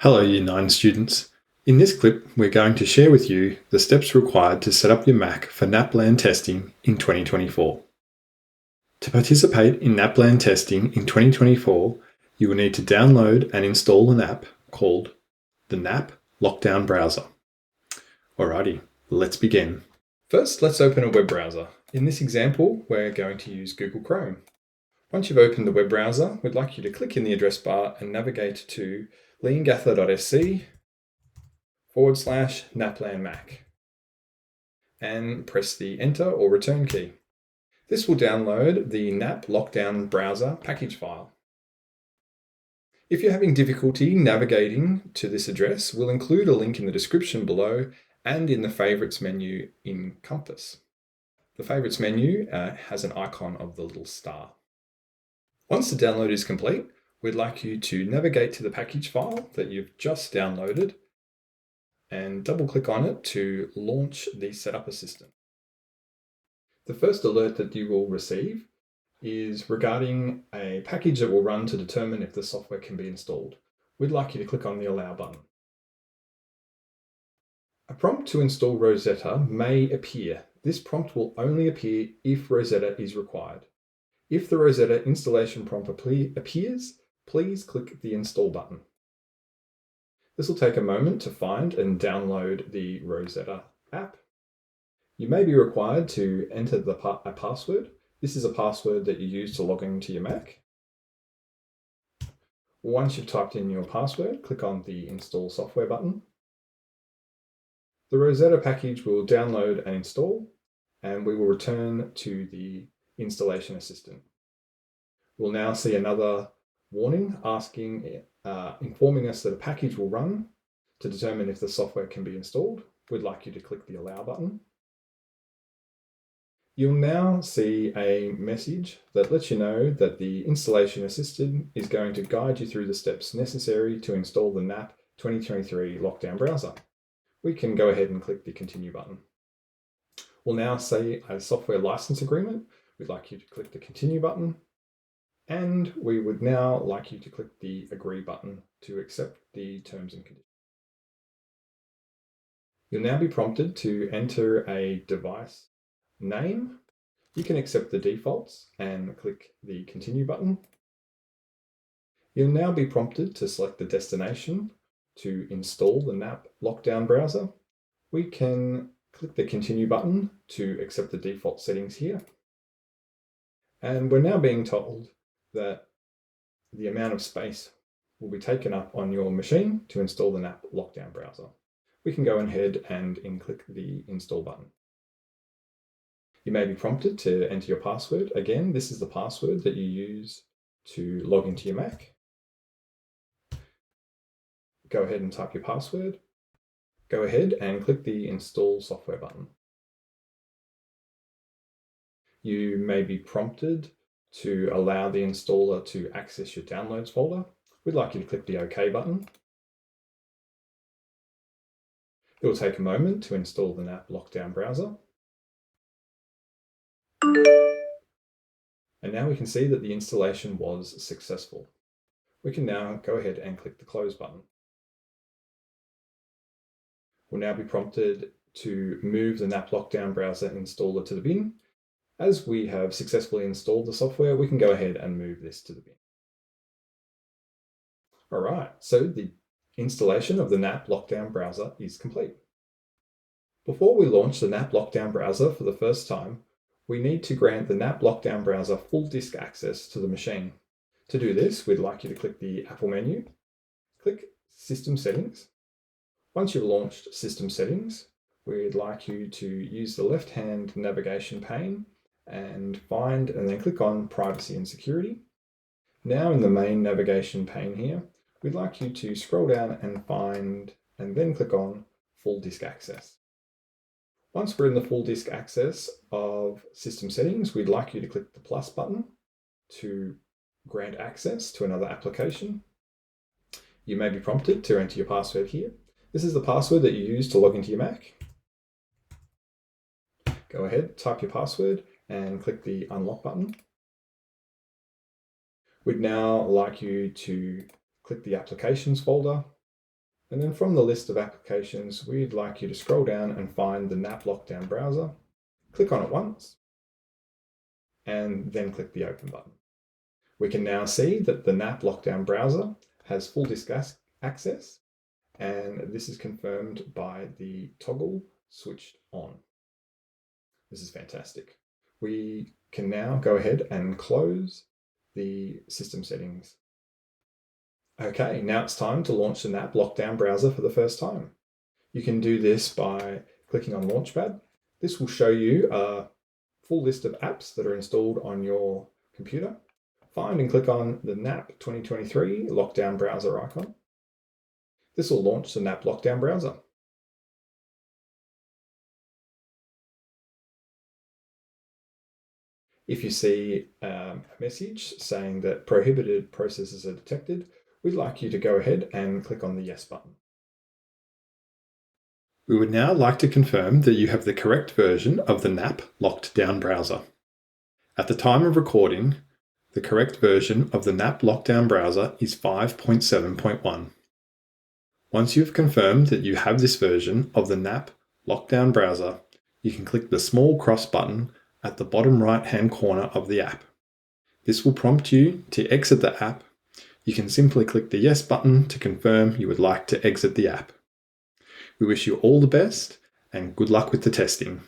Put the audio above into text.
Hello Year 9 students. In this clip, we're going to share with you the steps required to set up your Mac for NAPLAN testing in 2024. To participate in NAPLAN testing in 2024, you will need to download and install an app called the NAP Lockdown Browser. Alrighty, let's begin. First, let's open a web browser. In this example, we're going to use Google Chrome. Once you've opened the web browser, we'd like you to click in the address bar and navigate to leongather.sc/NAPLAN Mac and press the Enter or Return key. This will download the NAP Lockdown Browser package file. If you're having difficulty navigating to this address, we'll include a link in the description below and in the Favorites menu in Compass. The Favorites menu has an icon of the little star. Once the download is complete, we'd like you to navigate to the package file that you've just downloaded and double-click on it to launch the Setup Assistant. The first alert that you will receive is regarding a package that will run to determine if the software can be installed. We'd like you to click on the Allow button. A prompt to install Rosetta may appear. This prompt will only appear if Rosetta is required. If the Rosetta installation prompt appears, please click the Install button. This will take a moment to find and download the Rosetta app. You may be required to enter a password. This is a password that you use to log into your Mac. Once you've typed in your password, click on the Install Software button. The Rosetta package will download and install, and we will return to the Installation Assistant. We'll now see another warning informing us that a package will run to determine if the software can be installed. We'd like you to click the Allow button. You'll now see a message that lets you know that the Installation Assistant is going to guide you through the steps necessary to install the NAP 2023 Lockdown Browser. We can go ahead and click the Continue button. We'll now see a software license agreement. We'd like you to click the Continue button. And we would now like you to click the Agree button to accept the terms and conditions. You'll now be prompted to enter a device name. You can accept the defaults and click the Continue button. You'll now be prompted to select the destination to install the NAP Lockdown Browser. We can click the Continue button to accept the default settings here. And we're now being told that the amount of space will be taken up on your machine to install the NAP Lockdown Browser. We can go ahead and click the Install button. You may be prompted to enter your password. Again, this is the password that you use to log into your Mac. Go ahead and type your password. Go ahead and click the Install Software button. You may be prompted to allow the installer to access your downloads folder. We'd like you to click the OK button. It will take a moment to install the NAP Lockdown Browser. And now we can see that the installation was successful. We can now go ahead and click the Close button. We'll now be prompted to move the NAP Lockdown Browser installer to the bin. As we have successfully installed the software, we can go ahead and move this to the bin. All right, so the installation of the NAP Lockdown Browser is complete. Before we launch the NAP Lockdown Browser for the first time, we need to grant the NAP Lockdown Browser full disk access to the machine. To do this, we'd like you to click the Apple menu, click System Settings. Once you've launched System Settings, we'd like you to use the left-hand navigation pane and find and then click on Privacy and Security. Now in the main navigation pane here, we'd like you to scroll down and find and then click on Full Disk Access. Once we're in the full disk access of System Settings, we'd like you to click the plus button to grant access to another application. You may be prompted to enter your password here. This is the password that you use to log into your Mac. Go ahead, type your password and click the Unlock button. We'd now like you to click the Applications folder And then from the list of applications, we'd like you to scroll down and find the NAP Lockdown browser. Click on it once, and then click the Open button. We can now see that the NAP Lockdown browser has full disk access, and this is confirmed by the toggle switched on. This is fantastic. We can now go ahead and close the system settings. Okay, now it's time to launch the NAP Lockdown browser for the first time. You can do this by clicking on Launchpad. This will show you a full list of apps that are installed on your computer. Find and click on the NAP 2023 Lockdown browser icon. This will launch the NAP Lockdown browser. If you see a message saying that prohibited processes are detected, we'd like you to go ahead and click on the Yes button. We would now like to confirm that you have the correct version of the NAP Lockdown browser. At the time of recording, the correct version of the NAP Lockdown browser is 5.7.1. Once you've confirmed that you have this version of the NAP Lockdown browser, you can click the small cross button at the bottom right-hand corner of the app. This will prompt you to exit the app. You can simply click the Yes button to confirm you would like to exit the app. We wish you all the best and good luck with the testing.